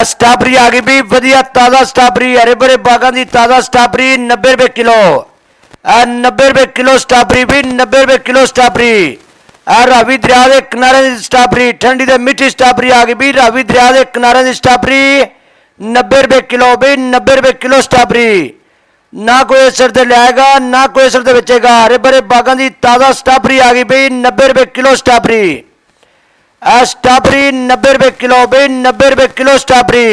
Strawberry आ गई भी वधिया ताज़ा स्ट्रॉबेरी हरे भरे बागां दी ताज़ा स्ट्रॉबेरी 90 रुपए किलो। 90 रुपए किलो स्ट्रॉबेरी भी 90 रुपए किलो स्ट्रॉबेरी। रावी दरिया के किनारे की स्ट्रॉबेरी ठंडी ते मिठी स्ट्रॉबेरी आ गई भी रावी दरिया के किनारे की स्ट्रॉबेरी 90 रुपए किलो भी 90 रुपए किलो स्ट्रॉबेरी। ना कोई असर ते लियाएगा ना कोई असर ते बेचेगा। हरे भरे बागां दी ताज़ा स्ट्रॉबेरी आ गई भी 90 रुपए किलो स्ट्रॉबेरी। स्ट्रॉबेरी 90 रुपए किलो भी 90 रुपए किलो स्ट्रॉबेरी।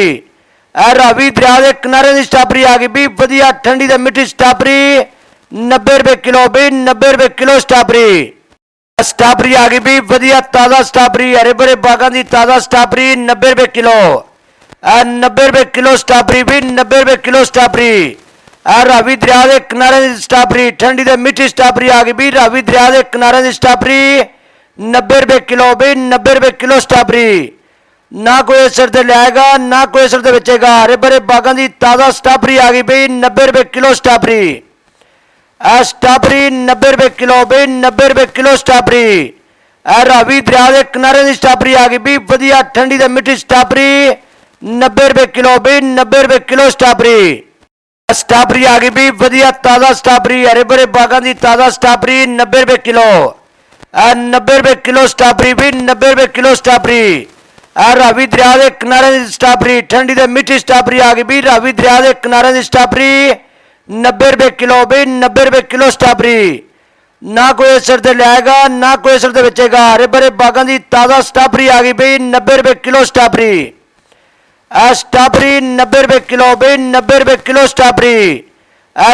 रावी दरिया के किनारे की स्ट्रॉबेरी आ गई भी वधिया ठंडी ते मिठी स्ट्रॉबेरी 90 रुपए किलो भी 90 रुपए किलो स्ट्रॉबेरी। स्ट्रॉबेरी आ गई भी वधिया ताज़ा स्ट्रॉबेरी हरे भरे बागां दी ताज़ा स्ट्रॉबेरी 90 रुपए किलो। 90 रुपए किलो स्ट्रॉबेरी भी 90 रुपए किलो स्ट्रॉबेरी। रावी दरिया के किनारे की स्ट्रॉबेरी ठंडी ते मिठी स्ट्रॉबेरी आ गई भी रावी दरिया के किनारे की स्ट्रॉबेरी 90 रुपए किलो भी 90 रुपए किलो स्ट्रॉबेरी। ना कोई असर ते लियाएगा ना कोई असर ते बेचेगा। हरे भरे बागां दी ताज़ा स्ट्रॉबेरी आ गई भी 90 रुपए किलो स्ट्रॉबेरी। स्ट्रॉबेरी 90 रुपए किलो भी 90 रुपए किलो स्ट्रॉबेरी। रावी दरिया के किनारे की स्ट्रॉबेरी आ गई भी वधिया ठंडी ते मिठी स्ट्रॉबेरी 90 रुपए किलो भी 90 रुपए किलो स्ट्रॉबेरी। स्ट्रॉबेरी आ गई भी वधिया ताज़ा स्ट्रॉबेरी हरे भरे बागां दी ताज़ा स्ट्रॉबेरी 90 रुपए किलो। 90 रुपए किलो स्ट्रॉबेरी भी 90 रुपए किलो स्ट्रॉबेरी। रावी दरिया के किनारे की स्ट्रॉबेरी ठंडी ते मिठी स्ट्रॉबेरी आ गई भी रावी दरिया के किनारे की स्ट्रॉबेरी 90 रुपए किलो भी 90 रुपए किलो स्ट्रॉबेरी। ना कोई असर ते लियाएगा ना कोई असर ते बेचेगा। हरे भरे बागां दी ताज़ा स्ट्रॉबेरी आ गई भी 90 रुपए किलो स्ट्रॉबेरी। स्ट्रॉबेरी 90 रुपए किलो भी 90 रुपए किलो स्ट्रॉबेरी।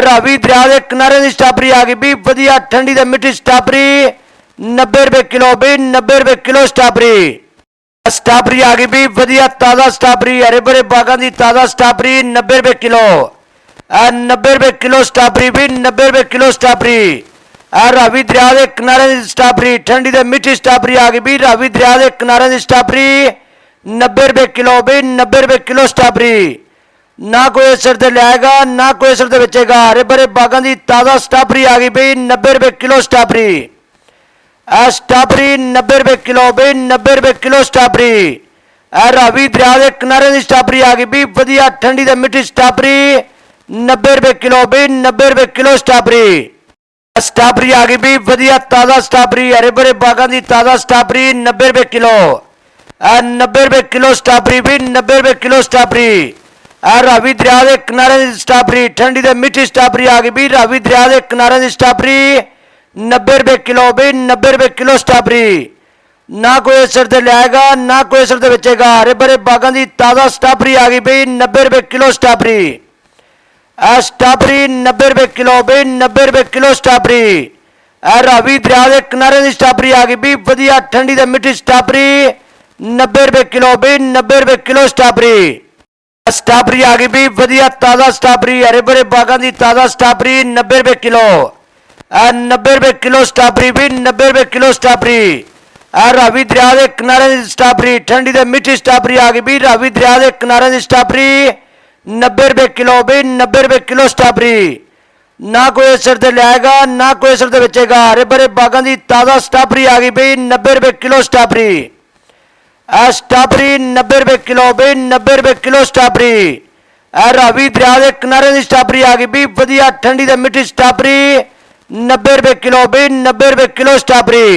रावी दरिया के किनारे की स्ट्रॉबेरी आ गई भी वधिया ठंडी ते मिठी स्ट्रॉबेरी 90 रुपए किलो भी 90 रुपए किलो स्ट्रॉबेरी। स्ट्रॉबेरी आ गई भी वधिया ताज़ा स्ट्रॉबेरी हरे भरे बागां दी ताज़ा स्ट्रॉबेरी 90 रुपए किलो। 90 रुपए किलो स्ट्रॉबेरी भी 90 रुपए किलो स्ट्रॉबेरी। रावी दरिया के किनारे की स्ट्रॉबेरी ठंडी ते मिठी स्ट्रॉबेरी आ गई भी रावी दरिया के किनारे की स्ट्रॉबेरी 90 रुपए किलो भी 90 रुपए किलो स्ट्रॉबेरी। ना कोई असर ते लियाएगा ना कोई असर ते बेचेगा। हरे भरे बागां दी ताज़ा स्ट्रॉबेरी आ गई भी 90 रुपए किलो स्ट्रॉबेरी। स्ट्रॉबेरी 90 रुपए किलो भी 90 रुपए किलो स्ट्रॉबेरी। रावी दरिया के किनारे की स्ट्रॉबेरी आ गई भी वधिया ठंडी ते मिठी स्ट्रॉबेरी 90 रुपए किलो भी 90 रुपए किलो स्ट्रॉबेरी। स्ट्रॉबेरी आ गई भी वधिया ताज़ा स्ट्रॉबेरी हरे भरे बागां दी ताज़ा स्ट्रॉबेरी 90 रुपए किलो। 90 रुपए किलो स्ट्रॉबेरी भी 90 रुपए किलो स्ट्रॉबेरी। रावी दरिया के किनारे की स्ट्रॉबेरी ठंडी ते मिठी स्ट्रॉबेरी आ गई भी रावी दरिया के किनारे की स्ट्रॉबेरी 90 रुपए किलो भी 90 रुपए किलो स्ट्रॉबेरी। ना कोई असर ते लियाएगा ना कोई असर ते बेचेगा। हरे भरे बागां दी ताज़ा स्ट्रॉबेरी आ गई भी 90 रुपए किलो स्ट्रॉबेरी। स्ट्रॉबेरी 90 रुपए किलो भी 90 रुपए किलो स्ट्रॉबेरी। रावी दरिया के किनारे की स्ट्रॉबेरी आ गई भी वधिया ठंडी ते मिठी स्ट्रॉबेरी 90 रुपए किलो भी 90 रुपए किलो स्ट्रॉबेरी। स्ट्रॉबेरी आ गई भी वधिया ताज़ा स्ट्रॉबेरी हरे भरे बागां दी ताज़ा स्ट्रॉबेरी 90 रुपए किलो। 90 रुपए किलो स्ट्रॉबेरी भी 90 रुपए किलो स्ट्रॉबेरी। रावी दरिया के किनारे की स्ट्रॉबेरी ठंडी ते मिठी स्ट्रॉबेरी आ गई भी रावी दरिया के किनारे की स्ट्रॉबेरी 90 रुपए किलो भी 90 रुपए किलो स्ट्रॉबेरी। ना कोई असर ते लियाएगा ना कोई असर ते बेचेगा। हरे भरे बागां दी ताज़ा स्ट्रॉबेरी आ गई भी 90 रुपए किलो स्ट्रॉबेरी। स्ट्रॉबेरी 90 रुपए किलो भी 90 रुपए किलो स्ट्रॉबेरी। रावी दरिया के किनारे की स्ट्रॉबेरी आ गई भी वधिया ठंडी ते मिठी स्ट्रॉबेरी 90 रुपए किलो भी 90 रुपए किलो स्ट्रॉबेरी।